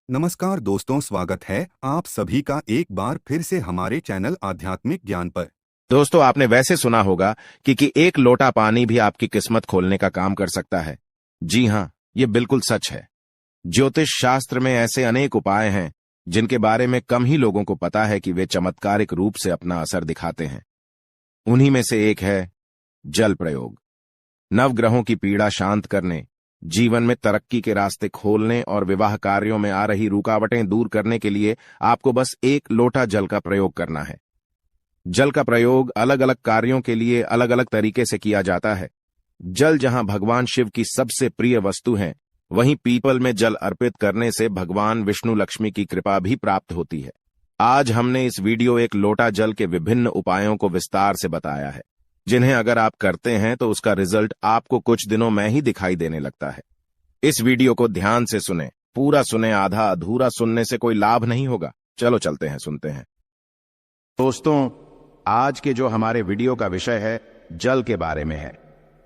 नमस्कार दोस्तों, स्वागत है आप सभी का एक बार फिर से हमारे चैनल आध्यात्मिक ज्ञान पर। दोस्तों, आपने वैसे सुना होगा कि एक लोटा पानी भी आपकी किस्मत खोलने का काम कर सकता है। जी हाँ, ये बिल्कुल सच है। ज्योतिष शास्त्र में ऐसे अनेक उपाय हैं जिनके बारे में कम ही लोगों को पता है कि वे चमत्कारिक रूप से अपना असर दिखाते हैं। उन्हीं में से एक है जल प्रयोग। नवग्रहों की पीड़ा शांत करने, जीवन में तरक्की के रास्ते खोलने और विवाह कार्यों में आ रही रुकावटें दूर करने के लिए आपको बस एक लोटा जल का प्रयोग करना है। जल का प्रयोग अलग अलग कार्यों के लिए अलग अलग तरीके से किया जाता है। जल जहां भगवान शिव की सबसे प्रिय वस्तु है, वहीं पीपल में जल अर्पित करने से भगवान विष्णु लक्ष्मी की कृपा भी प्राप्त होती है। आज हमने इस वीडियो एक लोटा जल के विभिन्न उपायों को विस्तार से बताया है, जिन्हें अगर आप करते हैं तो उसका रिजल्ट आपको कुछ दिनों में ही दिखाई देने लगता है। इस वीडियो को ध्यान से सुने, पूरा सुने, आधा अधूरा सुनने से कोई लाभ नहीं होगा। चलो चलते हैं, सुनते हैं। दोस्तों, आज के जो हमारे वीडियो का विषय है जल के बारे में है।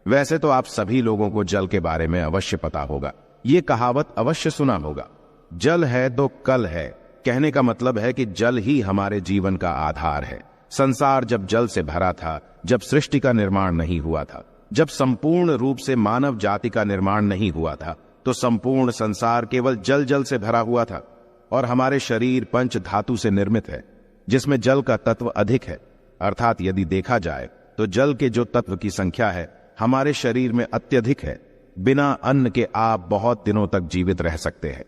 वैसे तो आप सभी लोगों को जल के बारे में अवश्य पता होगा, ये कहावत अवश्य सुना होगा, जल है तो कल है। कहने का मतलब है कि जल ही हमारे जीवन का आधार है। संसार जब जल से भरा था, जब सृष्टि का निर्माण नहीं हुआ था, जब संपूर्ण रूप से मानव जाति का निर्माण नहीं हुआ था, तो संपूर्ण संसार केवल जल जल से भरा हुआ था। और हमारे शरीर पंच धातु से निर्मित है, जिसमें जल का तत्व अधिक है। अर्थात यदि देखा जाए तो जल के जो तत्व की संख्या है हमारे शरीर में अत्यधिक है। बिना अन्न के आप बहुत दिनों तक जीवित रह सकते हैं,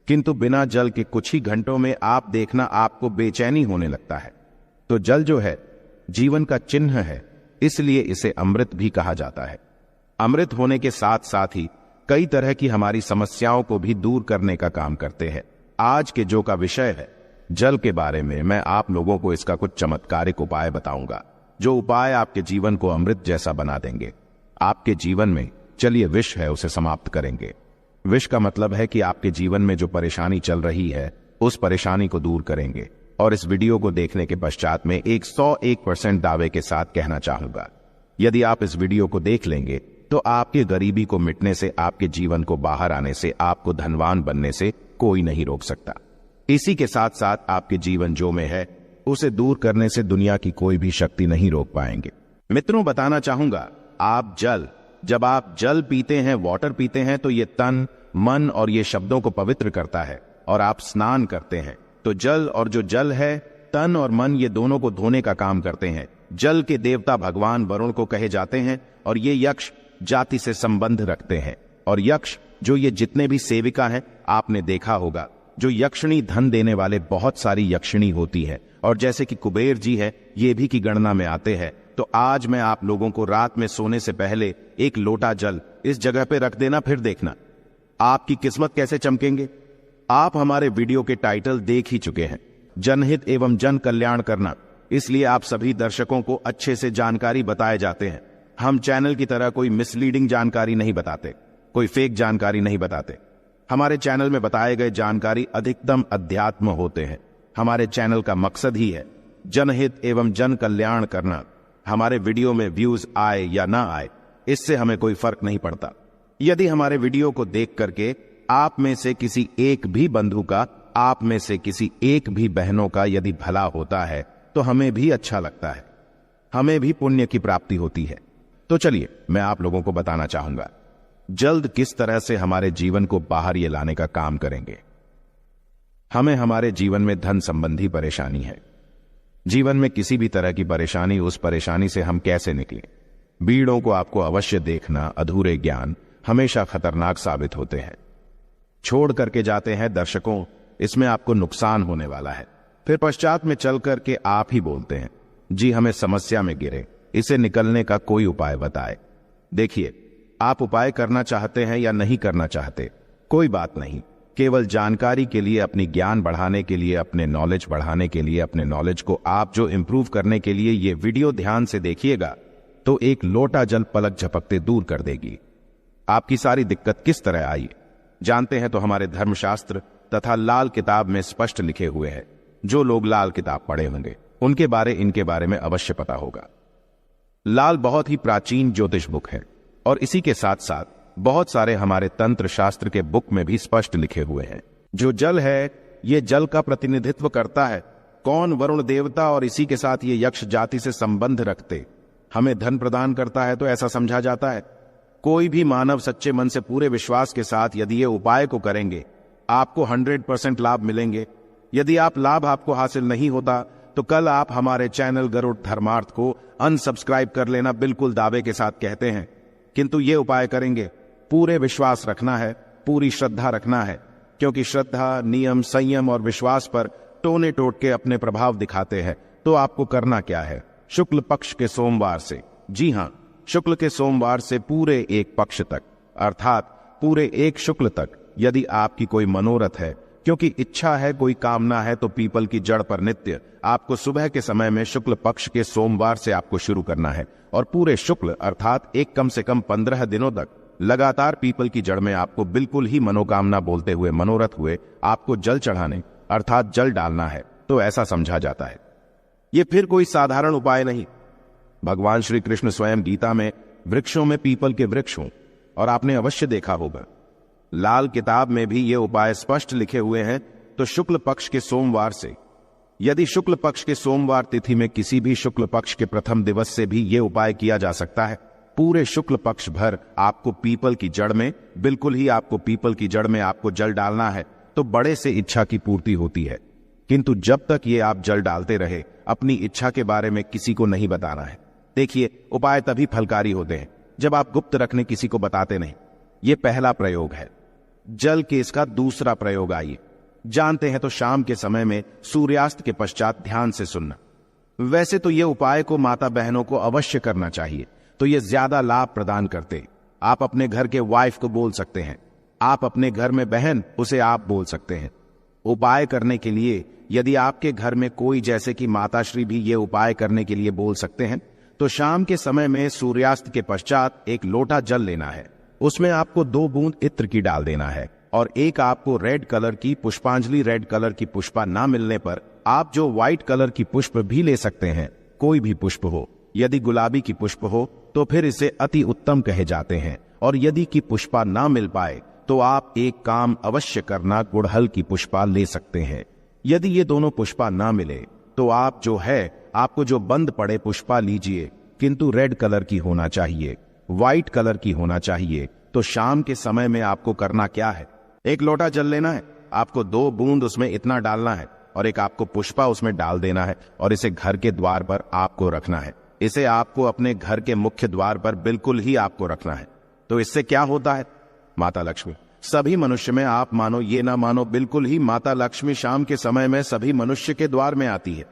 किंतु बिना जल के कुछ ही घंटों में आप देखना आपको बेचैनी होने लगता है। तो जल जो है जीवन का चिन्ह है, इसलिए इसे अमृत भी कहा जाता है। अमृत होने के साथ साथ ही कई तरह की हमारी समस्याओं को भी दूर करने का काम करते हैं। आज के जो का विषय है जल के बारे में, मैं आप लोगों को इसका कुछ चमत्कारिक उपाय बताऊंगा, जो उपाय आपके जीवन को अमृत जैसा बना देंगे। आपके जीवन में चलिए विष है उसे समाप्त करेंगे। विष का मतलब है कि आपके जीवन में जो परेशानी चल रही है उस परेशानी को दूर करेंगे। और इस वीडियो को देखने के पश्चात में 101% दावे के साथ कहना चाहूंगा, यदि आप इस वीडियो को देख लेंगे तो आपके गरीबी को मिटने से, आपके जीवन को बाहर आने से, आपको धनवान बनने से कोई नहीं रोक सकता। इसी के साथ साथ आपके जीवन जो में है उसे दूर करने से दुनिया की कोई भी शक्ति नहीं रोक पाएंगे। मित्रों, बताना चाहूंगा, जब आप जल पीते हैं, वाटर पीते हैं, तो ये तन, मन और ये शब्दों को पवित्र करता है। और आप स्नान करते हैं तो जल, और जो जल है तन और मन, ये दोनों को धोने का काम करते हैं। जल के देवता भगवान वरुण को कहे जाते हैं और ये यक्ष जाति से संबंध रखते हैं। और यक्ष जो ये जितने भी सेविका हैं, आपने देखा होगा जो यक्षिणी धन देने वाले बहुत सारी यक्षिणी होती है, और जैसे कि कुबेर जी है, ये भी की गणना में आते हैं। तो आज मैं आप लोगों को रात में सोने से पहले एक लोटा जल इस जगह पे रख देना, फिर देखना आपकी किस्मत कैसे चमकेंगे। आप हमारे वीडियो के टाइटल देख ही चुके हैं, जनहित एवं जन कल्याण करना, इसलिए आप सभी दर्शकों को अच्छे से जानकारी बताए जाते हैं। हम चैनल की तरह कोई मिसलीडिंग जानकारी नहीं बताते, कोई फेक जानकारी नहीं बताते। हमारे चैनल में बताए गए जानकारी अधिकतम अध्यात्म होते हैं। हमारे चैनल का मकसद ही है जनहित एवं जन कल्याण करना। हमारे वीडियो में व्यूज आए या ना आए, इससे हमें कोई फर्क नहीं पड़ता। यदि हमारे वीडियो को देख करके आप में से किसी एक भी बंधु का, आप में से किसी एक भी बहनों का यदि भला होता है तो हमें भी अच्छा लगता है, हमें भी पुण्य की प्राप्ति होती है। तो चलिए मैं आप लोगों को बताना चाहूंगा जल्द किस तरह से हमारे जीवन को बाहर ये लाने का काम करेंगे। हमें हमारे जीवन में धन संबंधी परेशानी है। जीवन में किसी भी तरह की परेशानी, उस परेशानी से हम कैसे निकलें, बीड़ों को आपको अवश्य देखना। अधूरे ज्ञान हमेशा खतरनाक साबित होते हैं, छोड़ करके जाते हैं दर्शकों, इसमें आपको नुकसान होने वाला है। फिर पश्चात में चल करके आप ही बोलते हैं, जी हमें समस्या में गिरे, इसे निकलने का कोई उपाय बताए। देखिए, आप उपाय करना चाहते हैं या नहीं करना चाहते, कोई बात नहीं। केवल जानकारी के लिए, अपनी ज्ञान बढ़ाने के लिए, अपने नॉलेज बढ़ाने के लिए, अपने नॉलेज को आप जो इंप्रूव करने के लिए ये वीडियो ध्यान से देखिएगा तो एक लोटा जल पलक झपकते दूर कर देगी। आपकी सारी दिक्कत किस तरह आई जानते हैं तो हमारे धर्मशास्त्र तथा लाल किताब में स्पष्ट लिखे हुए हैं। जो लोग लाल किताब पढ़े होंगे उनके इनके बारे में अवश्य पता होगा। लाल बहुत ही प्राचीन ज्योतिष बुक है, और इसी के साथ साथ बहुत सारे हमारे तंत्र शास्त्र के बुक में भी स्पष्ट लिखे हुए हैं। जो जल है, ये जल का प्रतिनिधित्व करता है। कौन? वरुण देवता, और इसी के साथ ये यक्ष जाति से संबंध रखते हमें धन प्रदान करता है, तो ऐसा समझा जाता है। कोई भी मानव सच्चे मन से पूरे विश्वास के साथ यदि ये उपाय को करेंगे, आपको 100% लाभ मिलेंगे। यदि आप लाभ आपको हासिल नहीं होता तो कल आप हमारे चैनल गरुड़ धर्मार्थ को अनसब्सक्राइब कर लेना, बिल्कुल दावे के साथ कहते हैं। किंतु ये उपाय करेंगे, पूरे विश्वास रखना है, पूरी श्रद्धा रखना है, क्योंकि श्रद्धा, नियम, संयम और विश्वास पर टोने टोट के अपने प्रभाव दिखाते हैं। तो आपको करना क्या है? शुक्ल पक्ष के सोमवार से, जी हां, शुक्ल के सोमवार से पूरे एक पक्ष तक, अर्थात पूरे एक शुक्ल तक, यदि आपकी कोई मनोरथ है, क्योंकि इच्छा है, कोई कामना है, तो पीपल की जड़ पर नित्य आपको सुबह के समय में शुक्ल पक्ष के सोमवार से आपको शुरू करना है, और पूरे शुक्ल अर्थात एक कम से कम 15 दिनों तक लगातार पीपल की जड़ में आपको बिल्कुल ही मनोकामना बोलते हुए, मनोरथ हुए आपको जल चढ़ाने अर्थात जल डालना है। तो ऐसा समझा जाता है। ये फिर कोई साधारण उपाय नहीं। भगवान श्री कृष्ण स्वयं गीता में वृक्षों में पीपल के वृक्ष हों, और आपने अवश्य देखा होगा लाल किताब में भी ये उपाय स्पष्ट लिखे हुए हैं। तो शुक्ल पक्ष के सोमवार से, यदि शुक्ल पक्ष के सोमवार तिथि में किसी भी शुक्ल पक्ष के प्रथम दिवस से भी ये उपाय किया जा सकता है। पूरे शुक्ल पक्ष भर आपको पीपल की जड़ में, बिल्कुल ही आपको पीपल की जड़ में आपको जल डालना है, तो बड़े से इच्छा की पूर्ति होती है। किंतु जब तक ये आप जल डालते रहे, अपनी इच्छा के बारे में किसी को नहीं बताना है। देखिए, उपाय तभी फलकारी होते हैं जब आप गुप्त रखने किसी को बताते नहीं। ये पहला प्रयोग है। जल के इसका दूसरा प्रयोग आइए जानते हैं। तो शाम के समय में सूर्यास्त के पश्चात ध्यान से सुनना। वैसे तो ये उपाय को माता बहनों को अवश्य करना चाहिए, तो ये ज्यादा लाभ प्रदान करते। आप अपने घर के वाइफ को बोल सकते हैं, आप अपने घर में बहन, उसे आप बोल सकते हैं। उपाय करने के लिए यदि आपके घर में कोई, जैसे कि माताश्री भी ये उपाय करने के लिए बोल सकते हैं, तो शाम के समय में सूर्यास्त के पश्चात एक लोटा जल लेना है। उसमें आपको 2 बूंद इत्र की डाल देना है, और एक आपको रेड कलर की पुष्पांजलि, रेड कलर की पुष्पा ना मिलने पर आप जो व्हाइट कलर की पुष्प भी ले सकते हैं, कोई भी पुष्प हो। यदि गुलाबी की पुष्प हो तो फिर इसे अति उत्तम कहे जाते हैं, और यदि की पुष्पा ना मिल पाए तो आप एक काम अवश्य करना, गुड़हल की पुष्पा ले सकते हैं। यदि ये दोनों पुष्पा ना मिले तो आप जो है, आपको जो बंद पड़े पुष्पा लीजिए, किंतु रेड कलर की होना चाहिए, व्हाइट कलर की होना चाहिए। तो शाम के समय में आपको करना क्या है? एक लोटा जल लेना है, आपको 2 बूंद उसमें इतना डालना है, और एक आपको पुष्पा उसमें डाल देना है, और इसे घर के द्वार पर आपको रखना है। इसे आपको अपने घर के मुख्य द्वार पर बिल्कुल ही आपको रखना है। तो इससे क्या होता है? माता लक्ष्मी सभी मनुष्य में, आप मानो ये ना मानो, बिल्कुल ही माता लक्ष्मी शाम के समय में सभी मनुष्य के द्वार में आती है,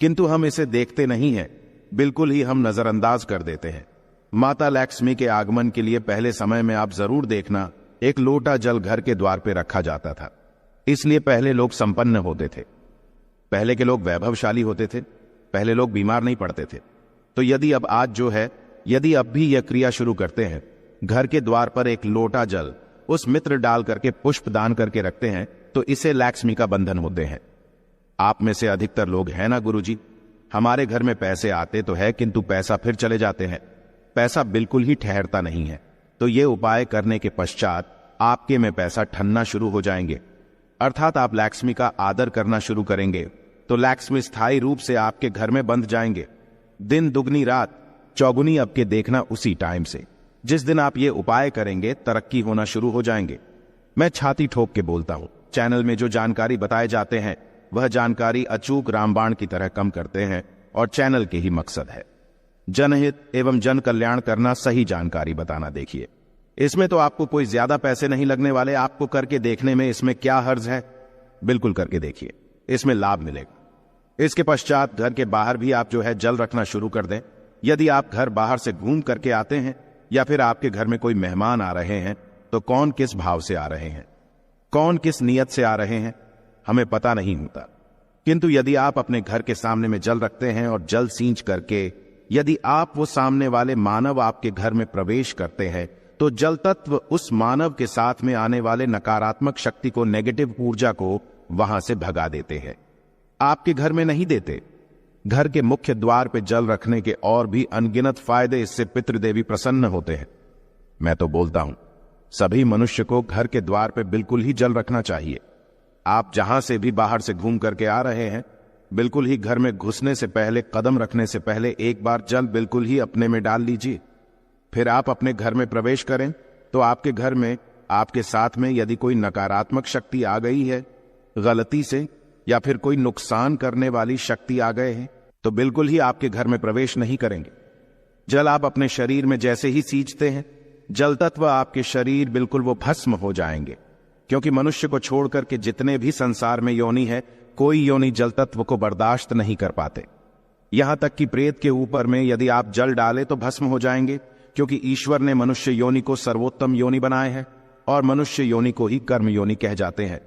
किंतु हम इसे देखते नहीं हैं, बिल्कुल ही हम नजरअंदाज कर देते हैं। माता लक्ष्मी के आगमन के लिए पहले समय में आप जरूर देखना, एक लोटा जल घर के द्वार पे रखा जाता था। इसलिए पहले लोग संपन्न होते थे, पहले के लोग वैभवशाली होते थे, पहले लोग बीमार नहीं पड़ते थे। तो यदि अब आज जो है, यदि अब भी यह क्रिया शुरू करते हैं, घर के द्वार पर एक लोटा जल उस मित्र डाल करके पुष्प दान करके रखते हैं, तो इसे लक्ष्मी का बंधन होते हैं। आप में से अधिकतर लोग हैं ना, गुरुजी, हमारे घर में पैसे आते तो है, किंतु पैसा फिर चले जाते हैं, पैसा बिल्कुल ही ठहरता नहीं है। तो ये उपाय करने के पश्चात आपके में पैसा ठनना शुरू हो जाएंगे, अर्थात आप लक्ष्मी का आदर करना शुरू करेंगे, तो लक्ष्मी स्थायी रूप से आपके घर में बंध जाएंगे। दिन दुगनी रात चौगुनी अब के देखना उसी टाइम से। जिस दिन आप ये उपाय करेंगे, तरक्की होना शुरू हो जाएंगे। मैं छाती ठोक के बोलता हूं, चैनल में जो जानकारी बताए जाते हैं वह जानकारी अचूक रामबाण की तरह कम करते हैं, और चैनल के ही मकसद है जनहित एवं जन कल्याण करना, सही जानकारी बताना। देखिए, इसमें तो आपको कोई ज्यादा पैसे नहीं लगने वाले, आपको करके देखने में इसमें क्या हर्ज है, बिल्कुल करके देखिए, इसमें लाभ मिलेगा। इसके पश्चात घर के बाहर भी आप जो है जल रखना शुरू कर दें। यदि आप घर बाहर से घूम करके आते हैं, या फिर आपके घर में कोई मेहमान आ रहे हैं, तो कौन किस भाव से आ रहे हैं, कौन किस नियत से आ रहे हैं, हमें पता नहीं होता। किंतु यदि आप अपने घर के सामने में जल रखते हैं और जल सींच करके यदि आप वो सामने वाले मानव आपके घर में प्रवेश करते हैं, तो जल तत्व उस मानव के साथ में आने वाले नकारात्मक शक्ति को, नेगेटिव ऊर्जा को वहां से भगा देते हैं। आपके घर में नहीं देते, घर के मुख्य द्वार पे जल रखने के और भी अनगिनत फायदे, इससे पितृदेवी प्रसन्न होते हैं। मैं तो बोलता हूं, सभी मनुष्य को घर के द्वार पे बिल्कुल ही जल रखना चाहिए। आप जहां से भी बाहर से घूम करके आ रहे हैं, बिल्कुल ही घर में घुसने से पहले, कदम रखने से पहले एक बार जल बिल्कुल ही अपने में डाल लीजिए। फिर आप अपने घर में प्रवेश करें तो आपके घर में, आपके साथ में यदि कोई नकारात्मक शक्ति आ गई है गलती से, या फिर कोई नुकसान करने वाली शक्ति आ गए हैं, तो बिल्कुल ही आपके घर में प्रवेश नहीं करेंगे। जल आप अपने शरीर में जैसे ही सींचते हैं, जल तत्व आपके शरीर बिल्कुल वो भस्म हो जाएंगे। क्योंकि मनुष्य को छोड़कर के जितने भी संसार में योनि है, कोई योनि जल तत्व को बर्दाश्त नहीं कर पाते। यहां तक कि प्रेत के ऊपर में यदि आप जल डालें तो भस्म हो जाएंगे, क्योंकि ईश्वर ने मनुष्य योनि को सर्वोत्तम योनि बनाए हैं और मनुष्य योनि को ही कर्म योनि कह जाते हैं।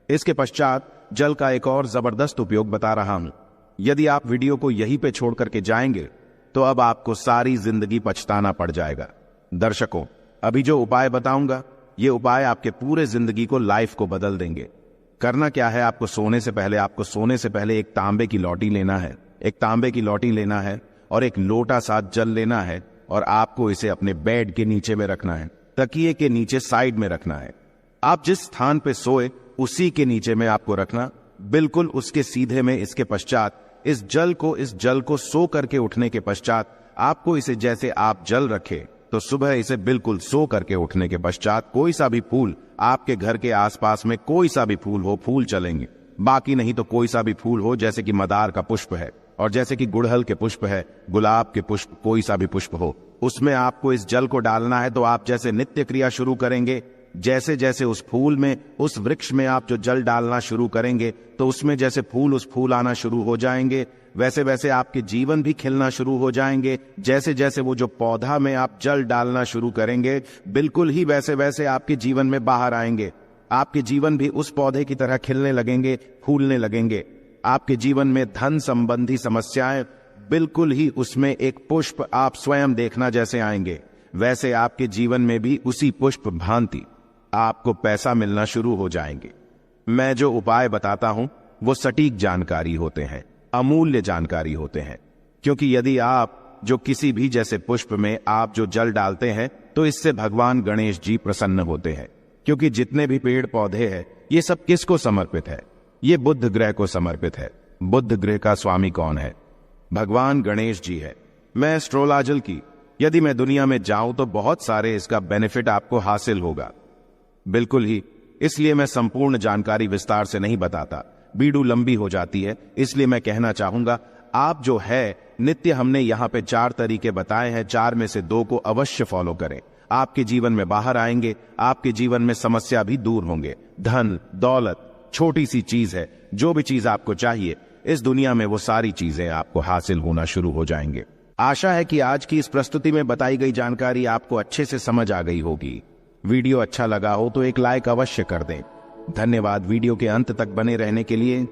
इसके पश्चात जल का एक और जबरदस्त उपयोग बता रहा हूं। यदि आप वीडियो को यहीं पे छोड़ करके जाएंगे तो अब आपको सारी जिंदगी पछताना पड़ जाएगा। दर्शकों, अभी जो उपाय बताऊंगा, ये उपाय आपके पूरे जिंदगी को, लाइफ को बदल देंगे। करना क्या है, आपको सोने से पहले एक तांबे की लौटी लेना है। एक तांबे की लौटी लेना है और एक लोटा सा जल लेना है और आपको इसे अपने बेड के नीचे में रखना है, तकिए के नीचे साइड में रखना है। आप जिस स्थान पे सोए उसी के नीचे में आपको रखना, बिल्कुल उसके सीधे में। इसके पश्चात इस जल को सो करके उठने के पश्चात आपको इसे, जैसे आप जल रखे तो सुबह इसे बिल्कुल सो करके उठने के पश्चात कोई सा भी फूल, आपके घर के आसपास में कोई सा भी फूल हो, फूल चलेंगे। बाकी नहीं तो कोई सा भी फूल हो, जैसे कि मदार का पुष्प है और जैसे कि गुड़हल के पुष्प है, गुलाब के पुष्प, कोई सा भी पुष्प हो, उसमें आपको इस जल को डालना है। तो आप जैसे नित्य क्रिया शुरू करेंगे, जैसे जैसे उस फूल में, उस वृक्ष में आप जो जल डालना शुरू करेंगे तो उसमें जैसे फूल आना शुरू हो जाएंगे, वैसे वैसे आपके जीवन भी खिलना शुरू हो जाएंगे। जैसे जैसे वो जो पौधा में आप जल डालना शुरू करेंगे, बिल्कुल ही वैसे वैसे आपके जीवन में बाहर आएंगे। आपके जीवन भी उस पौधे की तरह खिलने लगेंगे, फूलने लगेंगे। आपके जीवन में धन संबंधी समस्याएं, बिल्कुल ही उसमें एक पुष्प आप स्वयं देखना जैसे आएंगे, वैसे आपके जीवन में भी उसी पुष्प भांति आपको पैसा मिलना शुरू हो जाएंगे। मैं जो उपाय बताता हूं वो सटीक जानकारी होते हैं, अमूल्य जानकारी होते हैं। क्योंकि यदि आप जो किसी भी जैसे पुष्प में आप जो जल डालते हैं तो इससे भगवान गणेश जी प्रसन्न होते हैं। क्योंकि जितने भी पेड़ पौधे हैं ये सब किसको समर्पित है? ये बुध ग्रह को समर्पित है। बुध ग्रह का स्वामी कौन है? भगवान गणेश जी है। मैं एस्ट्रोलॉजल की यदि मैं दुनिया में जाऊं तो बहुत सारे इसका बेनिफिट आपको हासिल होगा, बिल्कुल ही। इसलिए मैं संपूर्ण जानकारी विस्तार से नहीं बताता, वीडियो लंबी हो जाती है। इसलिए मैं कहना चाहूंगा, आप जो है नित्य, हमने यहाँ पे 4 तरीके बताए हैं, 4 में से 2 को अवश्य फॉलो करें। आपके जीवन में बाहर आएंगे, आपके जीवन में समस्या भी दूर होंगे। धन दौलत छोटी सी चीज है, जो भी चीज आपको चाहिए इस दुनिया में वो सारी चीजें आपको हासिल होना शुरू हो जाएंगे। आशा है कि आज की इस प्रस्तुति में बताई गई जानकारी आपको अच्छे से समझ आ गई होगी। वीडियो अच्छा लगा हो तो एक लाइक अवश्य कर दें। धन्यवाद वीडियो के अंत तक बने रहने के लिए।